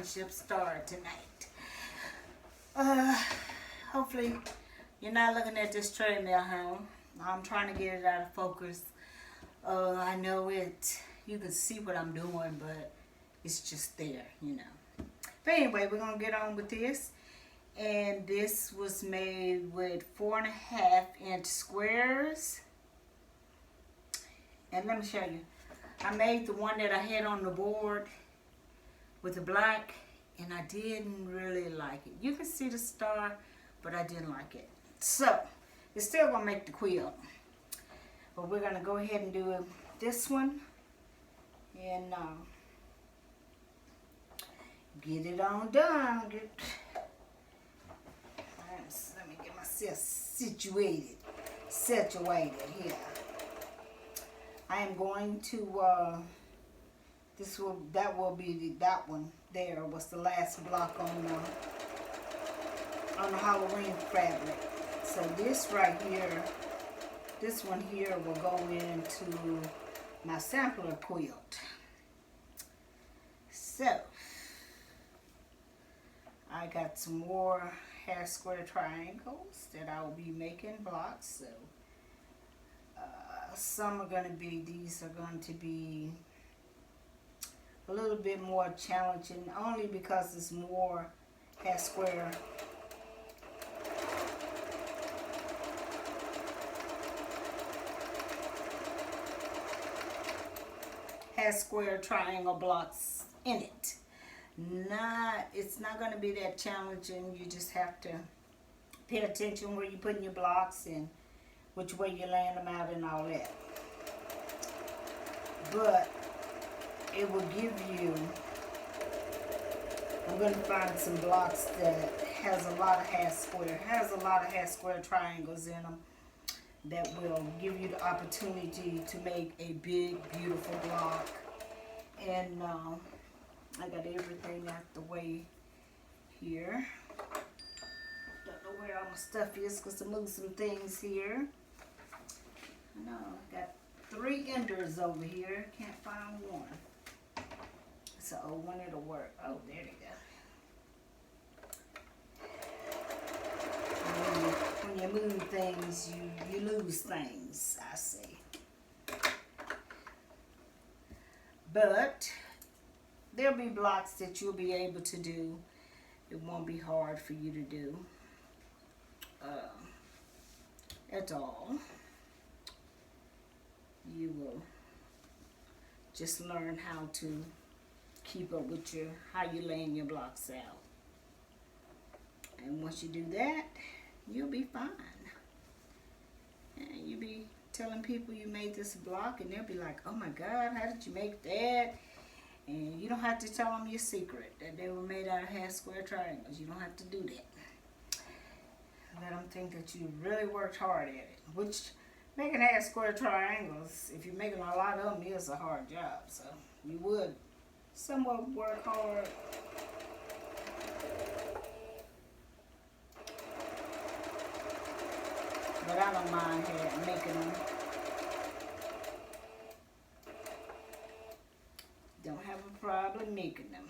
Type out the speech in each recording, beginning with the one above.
friendship star tonight. Uh, Hopefully you're not looking at this treadmill, home. I'm trying to get it out of focus. I know it. You can see what I'm doing, but it's just there, you know. But anyway, we're gonna get on with this. And this was made with 4.5-inch squares. And let me show you. I made the one that I had on the board with the black, and I didn't really like it. You can see the star, but I didn't like it. So, it's still gonna make the quilt. But we're gonna go ahead and do this one. And get it on done. Let me get myself situated here. I am going to that one there was the last block on the Halloween fabric. So this right here, this one here will go into my sampler quilt. So I got some more hair square triangles that I will be making blocks. So some are going to be, these are going to be a little bit more challenging, only because it's more hair square triangle blocks in it. It's not going to be that challenging. You just have to pay attention where you're putting your blocks and which way you're laying them out and all that. But it will give you, I'm going to find some blocks that has a lot of hair square triangles in them that will give you the opportunity to make a big, beautiful block. And I got everything out the way here. Don't know where all my stuff is because I moved some things here. I know, I got 3 enders over here. Can't find one. So when it'll work. Oh, there they go. When you move things, you lose things, I see. But there'll be blocks that you'll be able to do. It won't be hard for you to do at all. You will just learn how to keep up with how you're laying your blocks out. And once you do that, you'll be fine. And you'll be telling people you made this block, and they'll be like, oh my God, how did you make that? And you don't have to tell them your secret, that they were made out of hair square triangles. You don't have to do that. Let them think that you really worked hard at it. Which, making hair square triangles, if you're making a lot of them, is a hard job. So you would somewhat work hard. But I don't mind making them. Don't have a problem making them.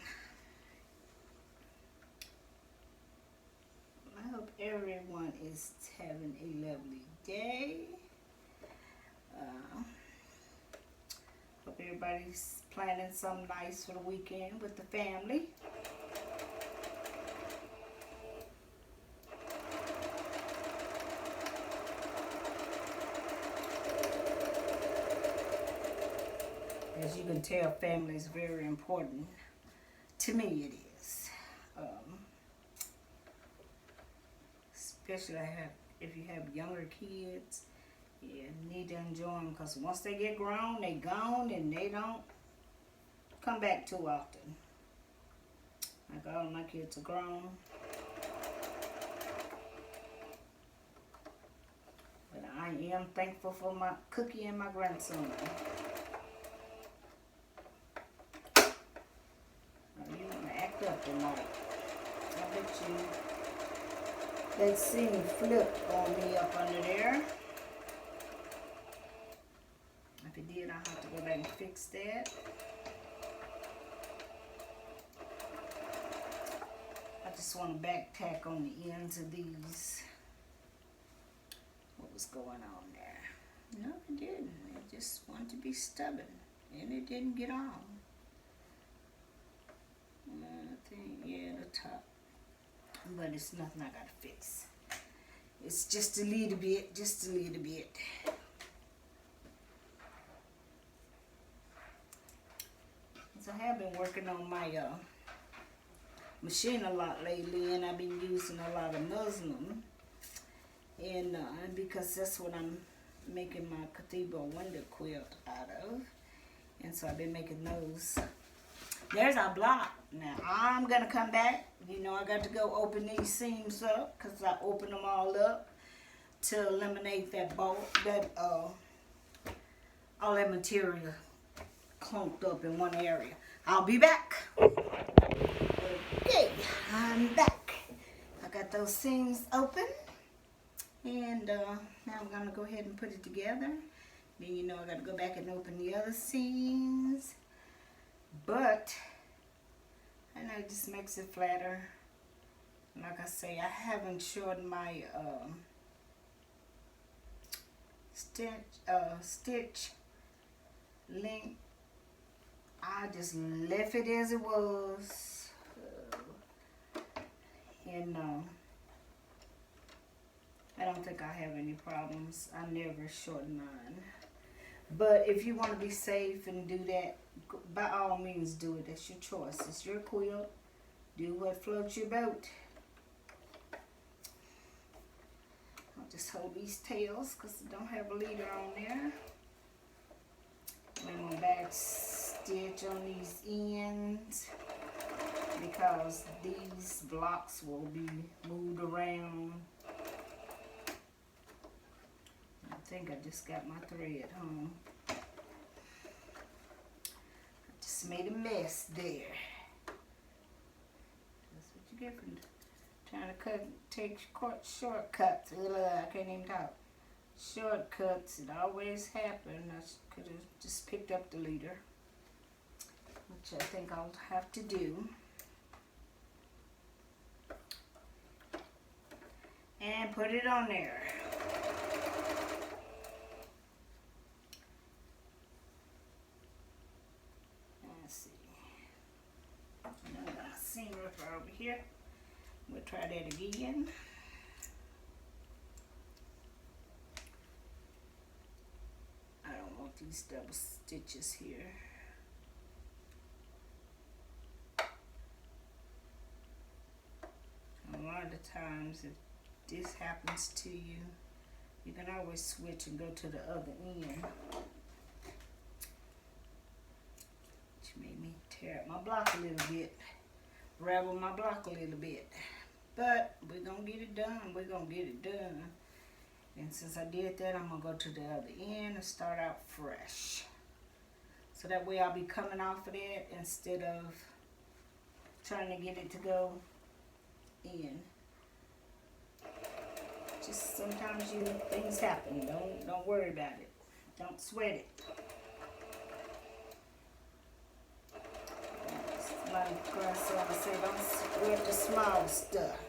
I hope everyone is having a lovely day. Hope everybody's planning something nice for the weekend with the family. As you can tell, family is very important. To me, it is. Especially if you have younger kids, you need to enjoy them, because once they get grown, they gone and they don't come back too often. Like all my kids are grown. But I am thankful for my Cookie and my grandson. You want to act up tonight. I bet you that scene flipped on me up under there. If it did, I'll have to go back and fix that. just want to back tack on the ends of these. What was going on there? No, it didn't. It just wanted to be stubborn, and it didn't get on. I think, yeah, the top. But it's nothing I gotta fix. It's just a little bit, just a little bit. So I have been working on my machine a lot lately, and I've been using a lot of muslin, and because that's what I'm making my cathedral window quilt out of, and so I've been making those. There's our block. Now I'm gonna come back. You know, I got to go open these seams up because I opened them all up to eliminate that bulk, that all that material clumped up in one area. I'll be back. Okay, I'm back. I got those seams open, and now I'm gonna go ahead and put it together. Then, you know, I got to go back and open the other seams. But I know it just makes it flatter. Like I say, I haven't shortened my stitch length. I just left it as it was, and I don't think I have any problems. I never shorten mine. But if you want to be safe and do that, by all means do it. That's your choice. It's your quilt. Do what floats your boat. I'll just hold these tails because I don't have a leader on there. I'm going to back stitch on these ends because these blocks will be moved around. I think I just got my thread home. I just made a mess there. That's what you get from trying to take shortcuts. Ugh, I can't even talk. Shortcuts, it always happens. I could have just picked up the leader, which I think I'll have to do. And put it on there. Let's see. Another seam ripper over here. We'll try that again. I don't want these double stitches here. A lot of the times, if this happens to you, you can always switch and go to the other end. Which made me tear up my block a little bit, ravel my block a little bit. But we're gonna get it done. We're gonna get it done. And since I did that, I'm gonna go to the other end and start out fresh. So that way I'll be coming off of that instead of trying to get it to go in. Just sometimes things happen. Don't worry about it. Don't sweat it. Like grandson would say, don't sweat the small stuff.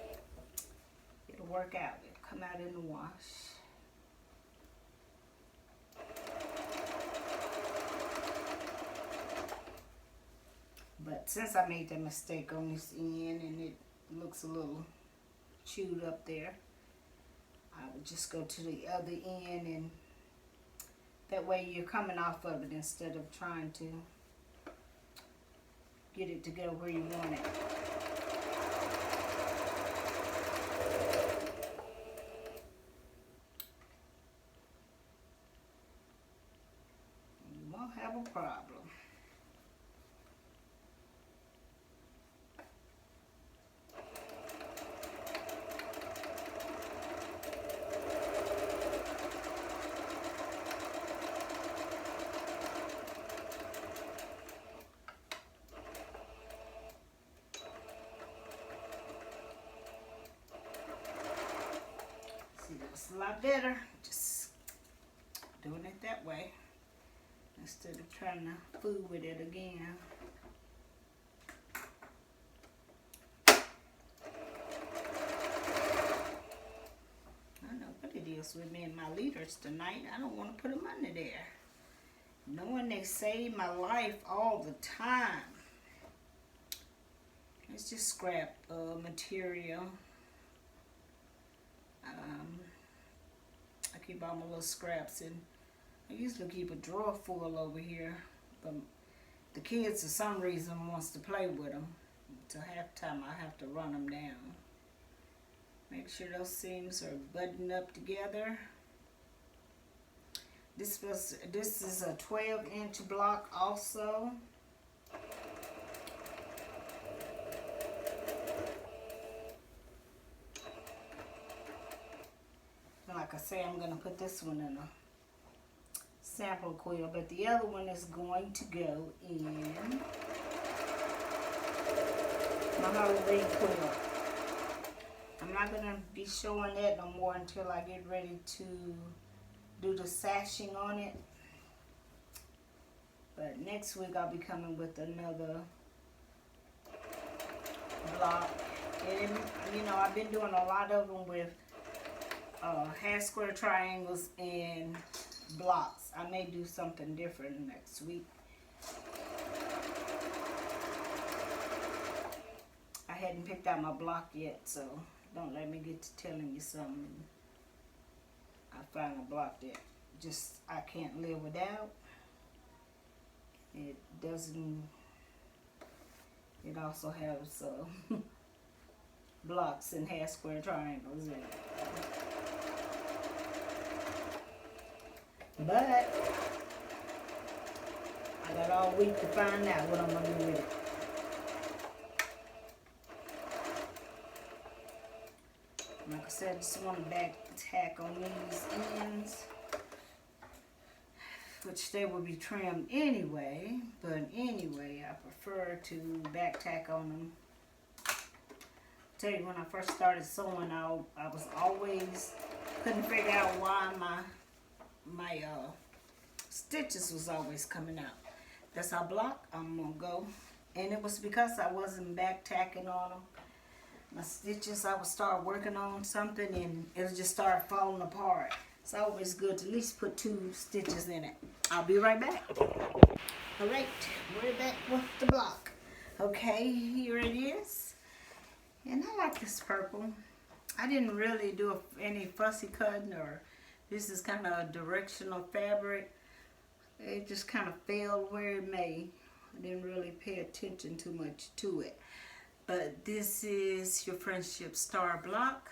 It'll work out. It'll come out in the wash. But since I made that mistake on this end and it looks a little chewed up there, I would just go to the other end, and that way you're coming off of it instead of trying to get it to go where you want it. You won't have a problem. It's a lot better just doing it that way instead of trying to fool with it again. else with me and my leaders tonight. I don't want to put them under there. Knowing they save my life all the time. It's just scrap material. I keep all my little scraps in. I usually keep a drawer full over here, but the kids for some reason wants to play with them. Till halftime I have to run them down. Make sure those seams are buttoned up together. This is a 12-inch block also. Like I say, I'm gonna put this one in a sample quilt, but the other one is going to go in my holiday quilt. I'm not gonna be showing that no more until I get ready to do the sashing on it. But next week I'll be coming with another block. And you know, I've been doing a lot of them with half square triangles and blocks. I may do something different next week. I hadn't picked out my block yet, so don't let me get to telling you something. I found a block that just I can't live without. It doesn't. It also has blocks and half square triangles in it. But I got all week to find out what I'm gonna do with it. Like I said, I just want to back tack on these ends, which they will be trimmed anyway. But anyway, I prefer to back tack on them. Tell you, when I first started sewing, I was always couldn't figure out why my stitches was always coming out. That's how block I'm gonna go, and it was because I wasn't back tacking on them. My stitches, I would start working on something and it would just start falling apart. It's always good to at least put 2 stitches in it. I'll be right back. All right, we're back with the block. Okay, here it is. And I like this purple. I didn't really do any fussy cutting, or this is kind of a directional fabric. It just kind of fell where it may. I didn't really pay attention too much to it. But this is your Friendship Star block,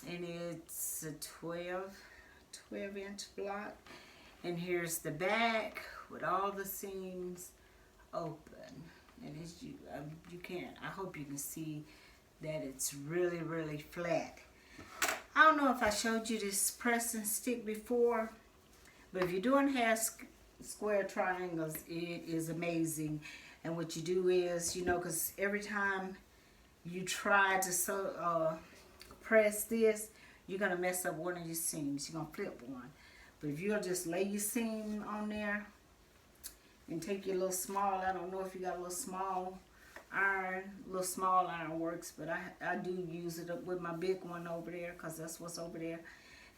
and it's a 12-inch block. And here's the back with all the seams open. And as you can't, I hope you can see that it's really, really flat. I don't know if I showed you this press and stick before, but if you're doing half square triangles, it is amazing. And what you do is, you know, because every time you try to press this, you're going to mess up one of your seams. You're going to flip one. But if you'll just lay your seam on there and take your little small, I don't know if you got a little small iron works, but I do use it up with my big one over there, because that's what's over there.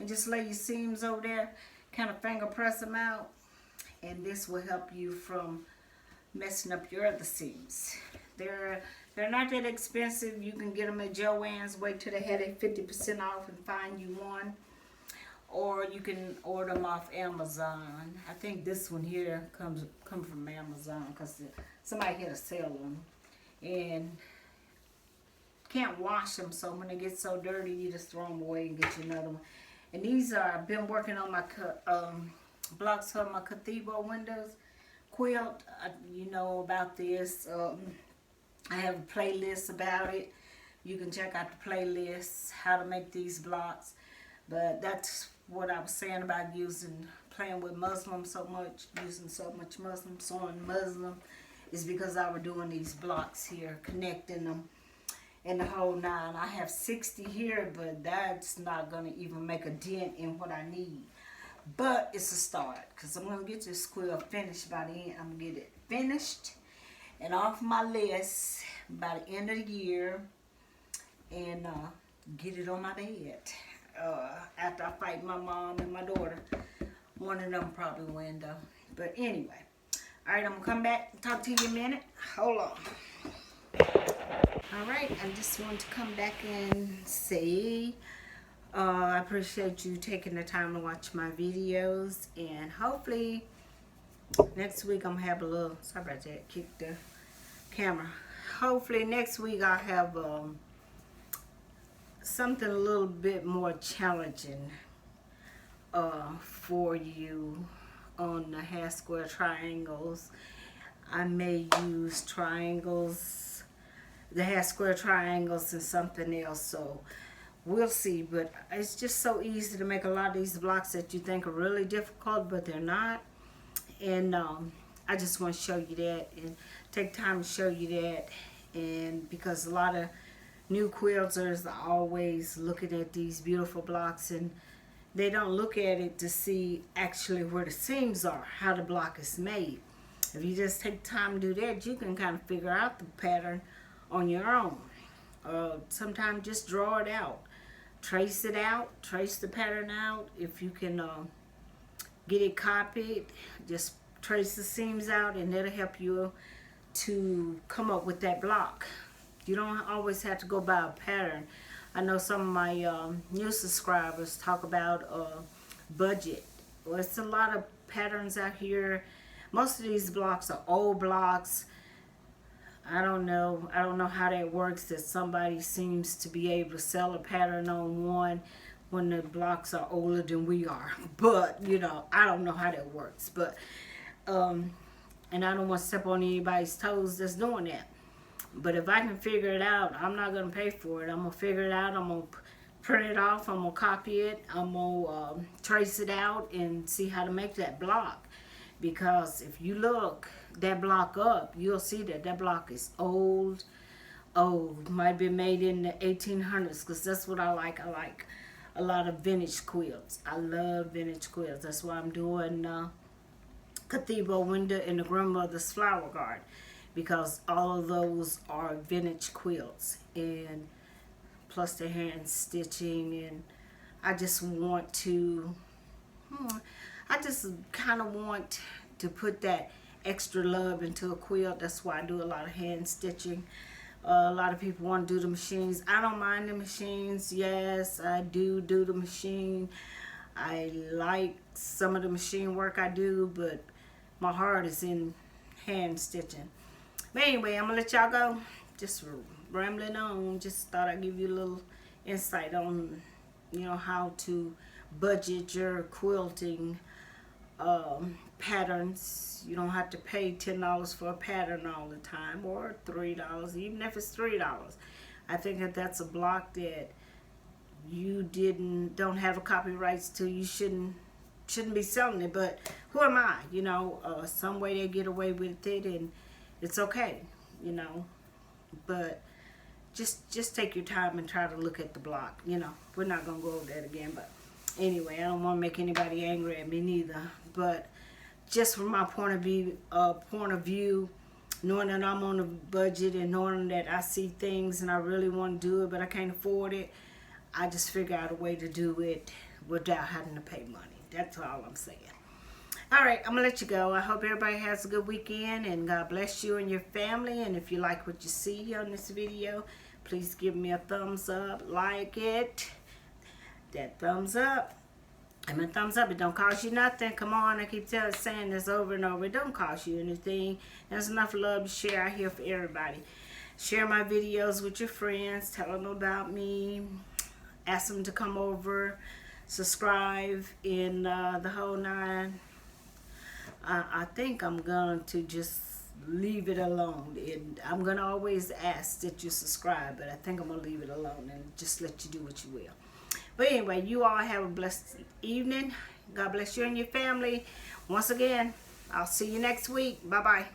And just lay your seams over there, kind of finger press them out, and this will help you from messing up your other seams. They're not that expensive. You can get them at Joann's. Wait till they had it 50% off and find you one. Or you can order them off Amazon. I think this one here come from Amazon, because somebody had a sale on them. And can't wash them, so when they get so dirty, you just throw them away and get you another one. And these are, I've been working on my blocks for my cathedral windows quilt. You know about this. I have a playlist about it. You can check out the playlist, how to make these blocks. But that's what I was saying about playing with muslin so much, using so much muslin, sewing muslin, is because I was doing these blocks here, connecting them in the whole 9. I have 60 here, but that's not going to even make a dent in what I need. But it's a start, because I'm going to get this quilt finished by the end. I'm going to get it finished and off my list by the end of the year, and get it on my bed. after I fight my mom and my daughter. One of them probably win though. But anyway. Alright, I'm going to come back and talk to you in a minute. Hold on. Alright, I just want to come back and say I appreciate you taking the time to watch my videos. And hopefully next week I'm going to have a little, sorry about that, kick the camera. Hopefully next week I'll have something a little bit more challenging for you on the half square triangles. I may use triangles, the half square triangles, and something else, so we'll see. But it's just so easy to make a lot of these blocks that you think are really difficult, but they're not. And I just want to show you that and take time to show you that. And because a lot of new quilters are always looking at these beautiful blocks, and they don't look at it to see actually where the seams are, how the block is made. If you just take time to do that, you can kind of figure out the pattern on your own. Sometimes just draw it out. Trace it out. Trace the pattern out. If you can get it copied, just trace the seams out, and that'll help you to come up with that block. You don't always have to go by a pattern. I know some of my new subscribers talk about budget. Well, it's a lot of patterns out here. Most of these blocks are old blocks. I don't know how that works, that somebody seems to be able to sell a pattern on one when the blocks are older than we are. But, you know, I don't know how that works. But, and I don't want to step on anybody's toes that's doing that. But if I can figure it out, I'm not going to pay for it. I'm going to figure it out. I'm going to print it off. I'm going to copy it. I'm going to trace it out and see how to make that block. Because if you look that block up, you'll see that that block is old. Old. Might be made in the 1800s, because that's what I like. I like a lot of vintage quilts. I love vintage quilts. That's why I'm doing Cathedral Window in the Grandmother's Flower Garden. Because all of those are vintage quilts, and plus the hand stitching, and I just want to, I just kind of want to put that extra love into a quilt. That's why I do a lot of hand stitching. A lot of people want to do the machines. I don't mind the machines. Yes, I do the machine. I like some of the machine work I do, but my heart is in hand stitching. But anyway, I'm going to let y'all go. Just rambling on. Just thought I'd give you a little insight on, you know, how to budget your quilting patterns. You don't have to pay $10 for a pattern all the time, or $3, even if it's $3. I think that that's a block that you don't have a copyrights to. You shouldn't be selling it, but who am I? You know, some way they get away with it, and it's okay, you know. But just take your time and try to look at the block. You know, we're not gonna go over that again, but anyway, I don't want to make anybody angry at me neither. But just from my point of view, knowing that I'm on a budget and knowing that I see things and I really want to do it, but I can't afford it, I just figure out a way to do it without having to pay money. That's all I'm saying. All right, I'm going to let you go. I hope everybody has a good weekend, and God bless you and your family. And if you like what you see on this video, please give me a thumbs up, like it. That thumbs up. And a thumbs up, it don't cost you nothing. Come on, I keep saying this over and over. It don't cost you anything. There's enough love to share out here for everybody. Share my videos with your friends. Tell them about me. Ask them to come over. Subscribe in the whole nine. I think I'm going to just leave it alone. I'm going to always ask that you subscribe, but I think I'm going to leave it alone and just let you do what you will. But anyway, you all have a blessed evening. God bless you and your family. Once again, I'll see you next week. Bye-bye.